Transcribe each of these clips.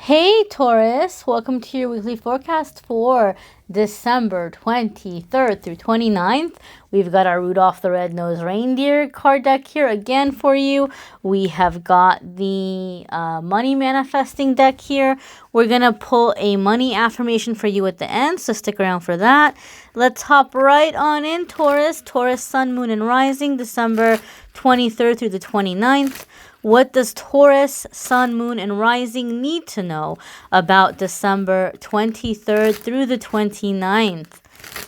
Hey Taurus, welcome to your weekly forecast for December 23rd through 29th. We've got our Rudolph the Red-Nosed Reindeer card deck here again for you. We have got the money manifesting deck here. We're going to pull a money affirmation for you at the end, so stick around for that. Let's hop right on in, Taurus. Taurus, Sun, Moon, and Rising, December 23rd through the 29th. What does Taurus, Sun, Moon, and Rising need to know about December 23rd through the 29th?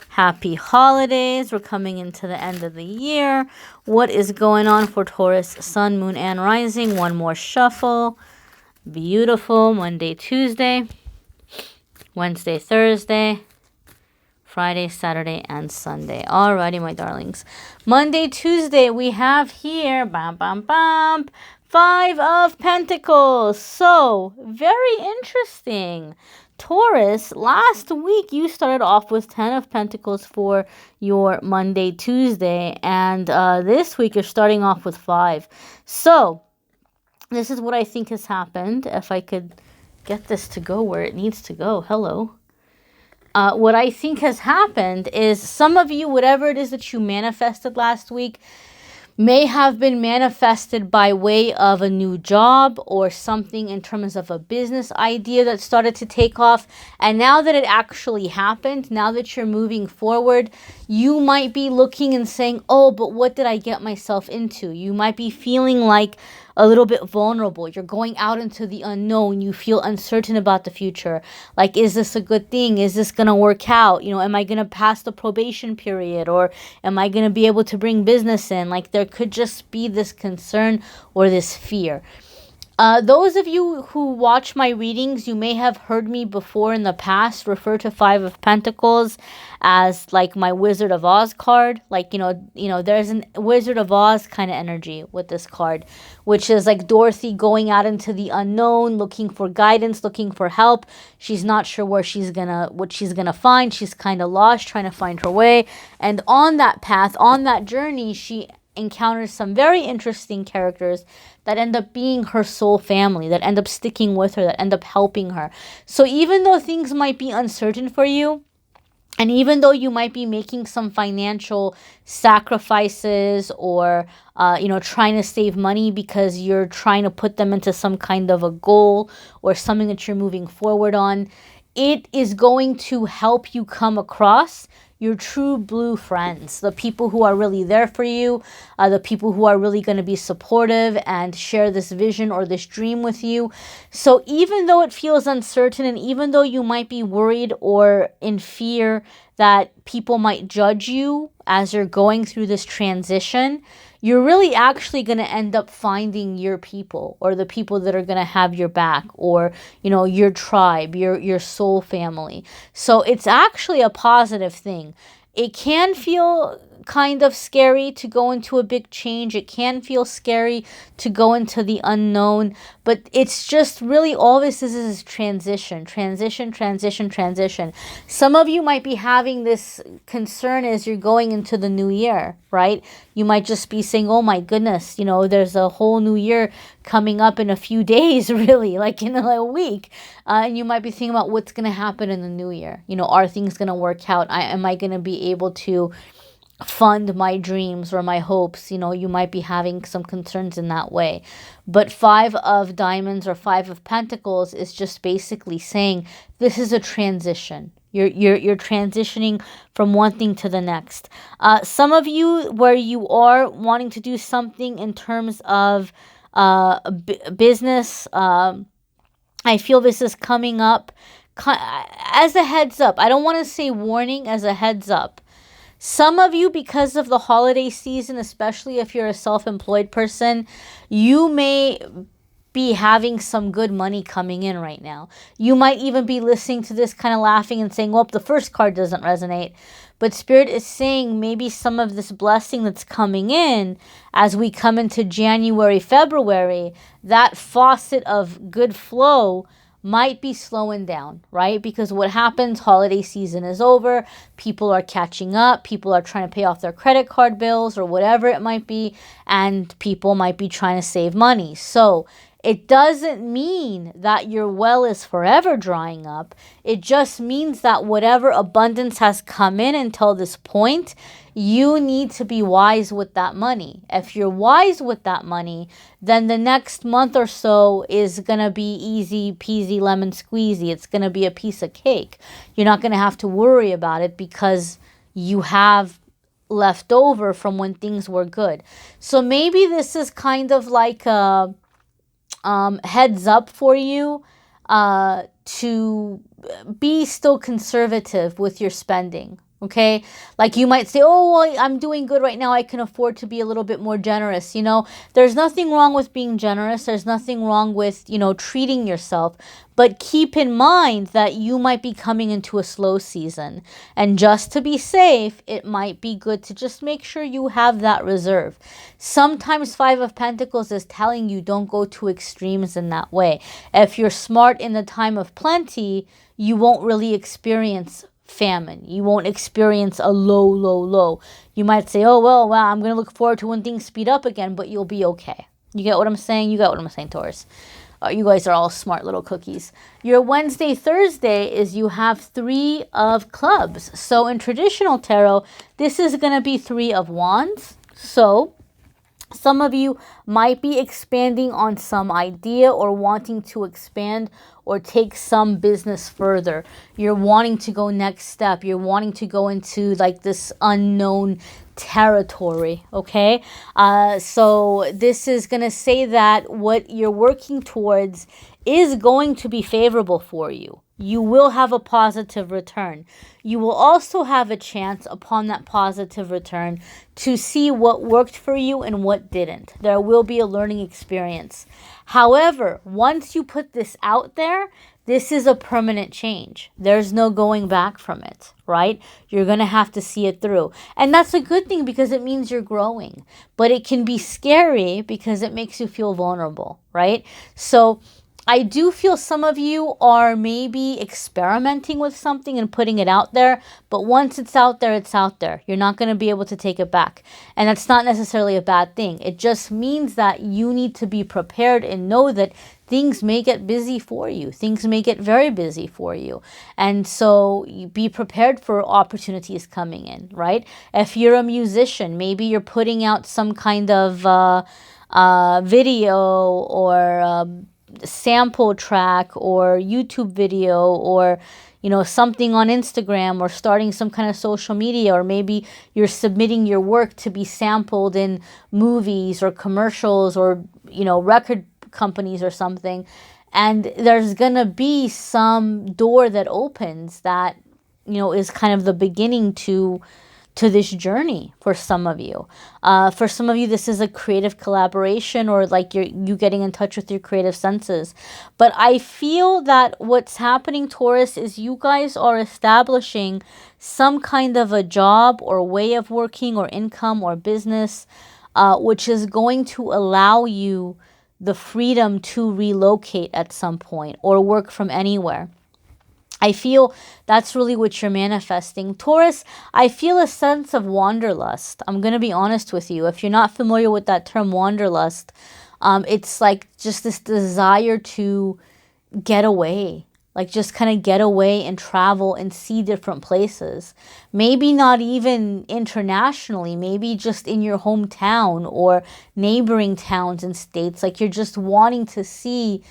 Happy holidays. We're coming into the end of the year. What is going on for Taurus, Sun, Moon, and Rising? One more shuffle. Beautiful. Monday, Tuesday, Wednesday, Thursday, Friday, Saturday, and Sunday. Alrighty, my darlings. Monday, Tuesday, we have here, bam, bam, bam, 5 of Pentacles. So, very interesting. Taurus, last week you started off with 10 of Pentacles for your Monday, Tuesday, and this week you're starting off with 5. So, this is what I think has happened. If I could get this to go where it needs to go. Hello. What I think has happened is some of you, whatever it is that you manifested last week, may have been manifested by way of a new job or something in terms of a business idea that started to take off. And now that it actually happened, now that you're moving forward, you might be looking and saying, oh, but what did I get myself into? You might be feeling like a little bit vulnerable. You're going out into the unknown. You feel uncertain about the future. Like, is this a good thing? Is this going to work out? Am I going to pass the probation period? Or am I going to be able to bring business in? Like, there could just be this concern or this fear. Those of you who watch my readings, you may have heard me before in the past refer to 5 of Pentacles as like my Wizard of Oz card. Like, there's a Wizard of Oz kind of energy with this card, which is like Dorothy going out into the unknown, looking for guidance, looking for help. She's not sure what she's gonna find. She's kind of lost, trying to find her way. And on that path, on that journey, she encounters some very interesting characters that end up being her soul family, that end up sticking with her, that end up helping her. So even though things might be uncertain for you, and even though you might be making some financial sacrifices or, trying to save money because you're trying to put them into some kind of a goal or something that you're moving forward on, it is going to help you come across your true blue friends, the people who are really there for you, the people who are really going to be supportive and share this vision or this dream with you. So even though it feels uncertain, and even though you might be worried or in fear that people might judge you as you're going through this transition, you're really actually going to end up finding your people, or the people that are going to have your back, or, your tribe, your soul family. So it's actually a positive thing. It can feel kind of scary to go into a big change. It can feel scary to go into the unknown, but it's just really all this is transition. Some of you might be having this concern as you're going into the new year, right? You might just be saying, oh my goodness, there's a whole new year coming up in a few days, really, like in a week. And you might be thinking about what's going to happen in the new year. Are things going to work out? Am I going to be able to fund my dreams or my hopes? You might be having some concerns in that way. But 5 of Diamonds or 5 of Pentacles is just basically saying this is a transition. You're transitioning from one thing to the next. Some of you, where you are wanting to do something in terms of business, I feel this is coming up as a heads up. I don't want to say warning, as a heads up. Some of you, because of the holiday season, especially if you're a self-employed person, you may be having some good money coming in right now. You might even be listening to this kind of laughing and saying, well, the first card doesn't resonate. But Spirit is saying maybe some of this blessing that's coming in as we come into January, February, that faucet of good flow might be slowing down, right? Because what happens, holiday season is over, people are catching up, people are trying to pay off their credit card bills or whatever it might be, and people might be trying to save money. So It doesn't mean that your well is forever drying up. It just means that whatever abundance has come in until this point, you need to be wise with that money. If you're wise with that money, then the next month or so is going to be easy peasy lemon squeezy. It's going to be a piece of cake. You're not going to have to worry about it because you have left over from when things were good. So maybe this is kind of like a heads up for you to be still conservative with your spending. Okay, like you might say, oh, well, I'm doing good right now. I can afford to be a little bit more generous. You know, there's nothing wrong with being generous. There's nothing wrong with, you know, treating yourself. But keep in mind that you might be coming into a slow season. And just to be safe, it might be good to just make sure you have that reserve. Sometimes Five of Pentacles is telling you don't go to extremes in that way. If you're smart in the time of plenty, you won't really experience famine. You won't experience a low. You might say, oh, well, I'm going to look forward to when things speed up again, but you'll be okay. You get what I'm saying? You got what I'm saying, Taurus. You guys are all smart little cookies. Your Wednesday, Thursday is you have 3 of clubs. So in traditional tarot, this is going to be 3 of wands. So some of you might be expanding on some idea or wanting to expand or take some business further. You're wanting to go next step. You're wanting to go into like this unknown territory, okay? So this is going to say that what you're working towards is going to be favorable for you. You will have a positive return. You will also have a chance upon that positive return to see what worked for you and what didn't. There will be a learning experience. However, once you put this out there, this is a permanent change. There's no going back from it, right? You're going to have to see it through. And that's a good thing because it means you're growing. But it can be scary because it makes you feel vulnerable, right? So I do feel some of you are maybe experimenting with something and putting it out there, but once it's out there, it's out there. You're not going to be able to take it back. And that's not necessarily a bad thing. It just means that you need to be prepared and know that things may get busy for you. Things may get very busy for you. And so you be prepared for opportunities coming in, right? If you're a musician, maybe you're putting out some kind of video or sample track or YouTube video or, you know, something on Instagram or starting some kind of social media, or maybe you're submitting your work to be sampled in movies or commercials or, you know, record companies or something. And there's going to be some door that opens that, you know, is kind of the beginning to this journey for some of you. For some of you, this is a creative collaboration or like you getting in touch with your creative senses. But I feel that what's happening, Taurus, is you guys are establishing some kind of a job or way of working or income or business, which is going to allow you the freedom to relocate at some point or work from anywhere. I feel that's really what you're manifesting. Taurus, I feel a sense of wanderlust. I'm going to be honest with you. If you're not familiar with that term wanderlust, it's like just this desire to get away. Like just kind of get away and travel and see different places. Maybe not even internationally. Maybe just in your hometown or neighboring towns and states. Like you're just wanting to see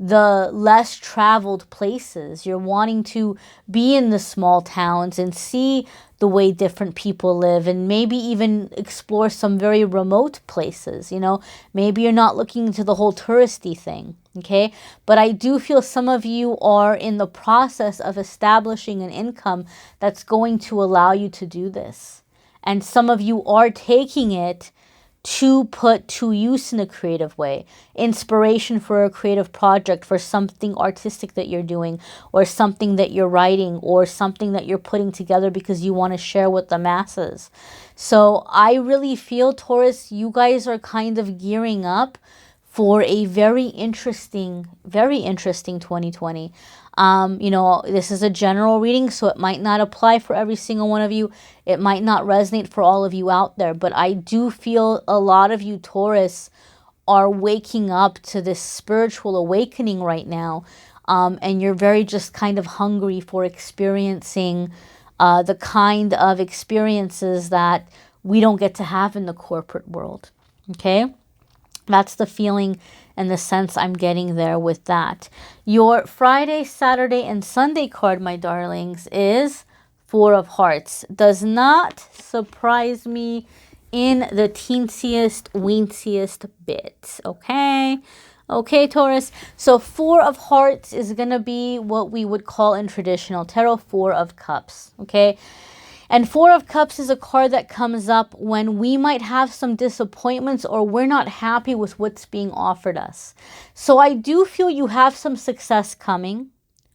the less traveled places. You're wanting to be in the small towns and see the way different people live and maybe even explore some very remote places, you know. Maybe you're not looking into the whole touristy thing, okay? But I do feel some of you are in the process of establishing an income that's going to allow you to do this. And some of you are taking it to put to use in a creative way. Inspiration for a creative project, for something artistic that you're doing, or something that you're writing, or something that you're putting together because you want to share with the masses. So I really feel, Taurus, you guys are kind of gearing up for a very interesting 2020. You know, this is a general reading, so it might not apply for every single one of you. It might not resonate for all of you out there, but I do feel a lot of you, Taurus, are waking up to this spiritual awakening right now. And you're very just kind of hungry for experiencing the kind of experiences that we don't get to have in the corporate world. Okay? That's the feeling and the sense I'm getting there with that. Your Friday, Saturday, and Sunday card, my darlings, is Four of Hearts. Does not surprise me in the teensiest, weensiest bit. Okay? Okay, Taurus. So Four of Hearts is going to be what we would call in traditional tarot Four of Cups. Okay? And Four of Cups is a card that comes up when we might have some disappointments or we're not happy with what's being offered us. So I do feel you have some success coming,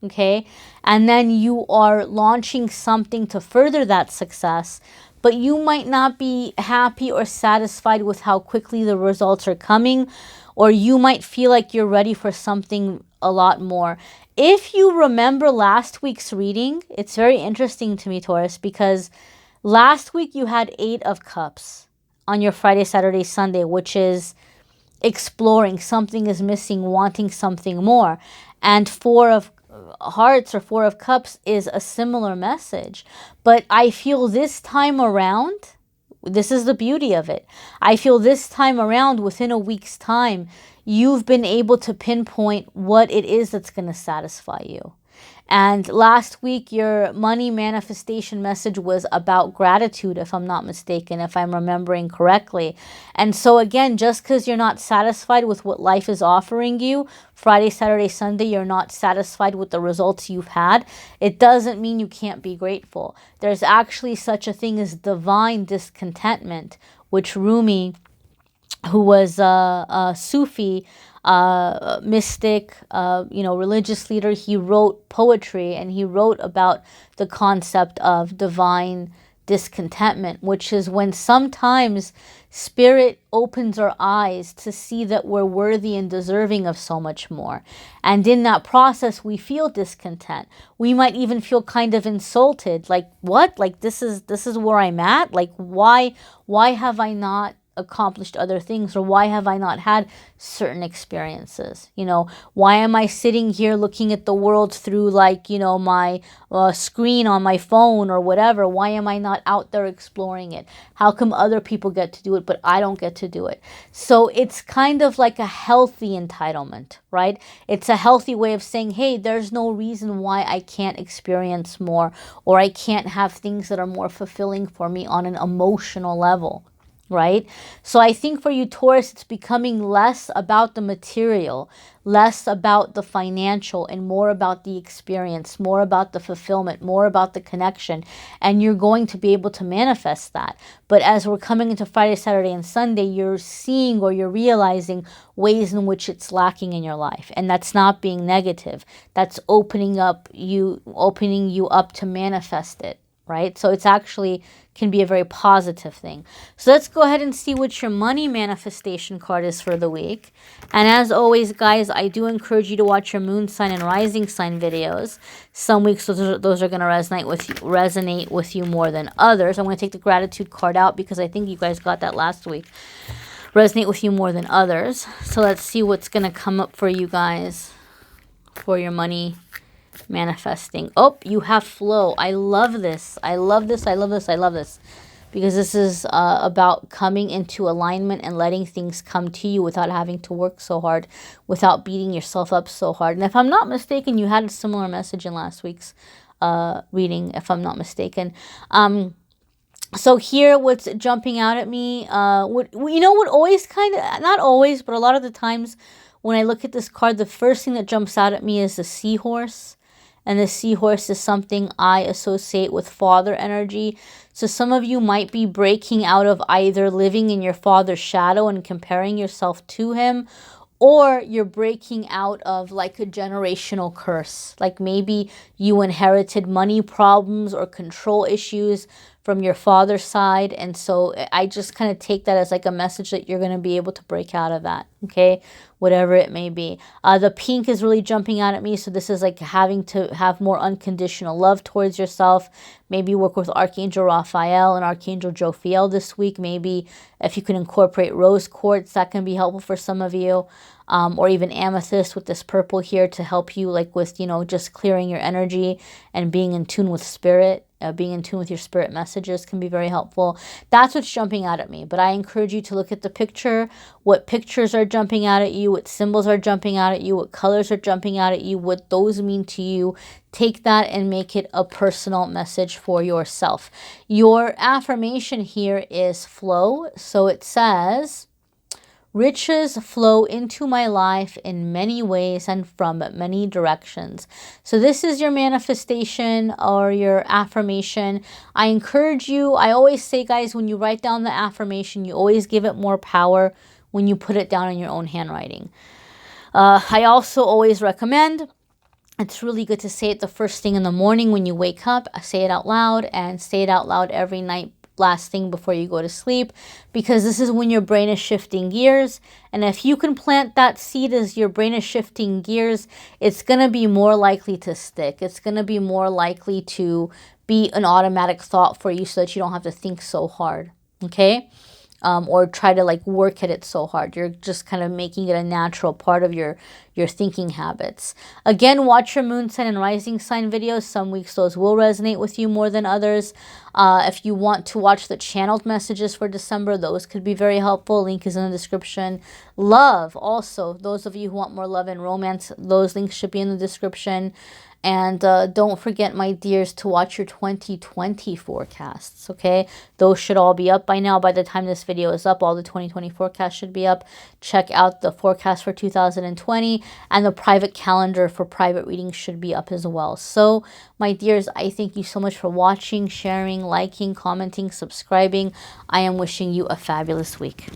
okay? And then you are launching something to further that success, but you might not be happy or satisfied with how quickly the results are coming, or you might feel like you're ready for something a lot more. If you remember last week's reading, it's very interesting to me, Taurus, because last week you had Eight of Cups on your Friday, Saturday, Sunday, which is exploring, something is missing, wanting something more. And Four of Hearts or Four of Cups is a similar message. But I feel this time around, this is the beauty of it. I feel this time around, within a week's time, you've been able to pinpoint what it is that's going to satisfy you. And last week, your money manifestation message was about gratitude, if I'm not mistaken, if I'm remembering correctly. And so again, just because you're not satisfied with what life is offering you, Friday, Saturday, Sunday, you're not satisfied with the results you've had, it doesn't mean you can't be grateful. There's actually such a thing as divine discontentment, which Rumi, who was a Sufi, mystic, religious leader, he wrote poetry and he wrote about the concept of divine discontentment, which is when sometimes spirit opens our eyes to see that we're worthy and deserving of so much more. And in that process, we feel discontent. We might even feel kind of insulted. Like, what? Like, this is where I'm at? Like, why have I not accomplished other things, or why have I not had certain experiences? Why am I sitting here looking at the world through my screen on my phone or whatever? Why am I not out there exploring it? How come other people get to do it but I don't get to do it? So it's kind of like a healthy entitlement, right? It's a healthy way of saying, hey, there's no reason why I can't experience more, or I can't have things that are more fulfilling for me on an emotional level. Right? So I think for you, Taurus, it's becoming less about the material, less about the financial, and more about the experience, more about the fulfillment, more about the connection. And you're going to be able to manifest that. But as we're coming into Friday, Saturday, and Sunday, you're seeing or you're realizing ways in which it's lacking in your life. And that's not being negative. That's opening you up to manifest it. Right? So it's actually can be a very positive thing. So let's go ahead and see what your money manifestation card is for the week. And as always, guys, I do encourage you to watch your moon sign and rising sign videos. Some weeks those are going to resonate with you more than others. I'm going to take the gratitude card out because I think you guys got that last week. Resonate with you more than others. So let's see what's going to come up for you guys for your money manifesting. Oh, you have flow. I love this. I love this. I love this. I love this. Because this is about coming into alignment and letting things come to you without having to work so hard, without beating yourself up so hard. And if I'm not mistaken, you had a similar message in last week's reading, if I'm not mistaken. So here, what's jumping out at me, what always kind of, not always, but a lot of the times when I look at this card, the first thing that jumps out at me is the seahorse. And the seahorse is something I associate with father energy. So some of you might be breaking out of either living in your father's shadow and comparing yourself to him, or you're breaking out of like a generational curse. Like maybe you inherited money problems or control issues from your father's side. And so I just kind of take that as like a message that you're going to be able to break out of that, okay? Whatever it may be. The pink is really jumping out at me. So this is like having to have more unconditional love towards yourself. Maybe work with Archangel Raphael and Archangel Jophiel this week. Maybe if you can incorporate rose quartz, that can be helpful for some of you. Or even amethyst with this purple here to help you like with, you know, just clearing your energy and being in tune with spirit. Being in tune with your spirit messages can be very helpful. That's what's jumping out at me. But I encourage you to look at the picture, what pictures are jumping out at you, what symbols are jumping out at you, what colors are jumping out at you, what those mean to you. Take that and make it a personal message for yourself. Your affirmation here is flow. So it says, riches flow into my life in many ways and from many directions. So this is your manifestation or your affirmation. I encourage you, I always say, guys, when you write down the affirmation, you always give it more power when you put it down in your own handwriting. I also always recommend, it's really good to say it the first thing in the morning when you wake up. Say it out loud, and say it out loud every night, last thing before you go to sleep, because this is when your brain is shifting gears. And if you can plant that seed as your brain is shifting gears, it's going to be more likely to stick. It's going to be more likely to be an automatic thought for you so that you don't have to think so hard, okay? Or try to like work at it so hard. You're just kind of making it a natural part of your thinking habits. Again, watch your moon sign and rising sign videos. Some weeks those will resonate with you more than others. If you want to watch the channeled messages for December, those could be very helpful. Link is in the description. Love, also, those of you who want more love and romance, those links should be in the description. And don't forget, my dears, to watch your 2020 forecasts, okay? Those should all be up by now. By the time this video is up, all the 2020 forecasts should be up. Check out the forecast for 2020, and the private calendar for private readings should be up as well. So, my dears, I thank you so much for watching, sharing, liking, commenting, subscribing. I am wishing you a fabulous week.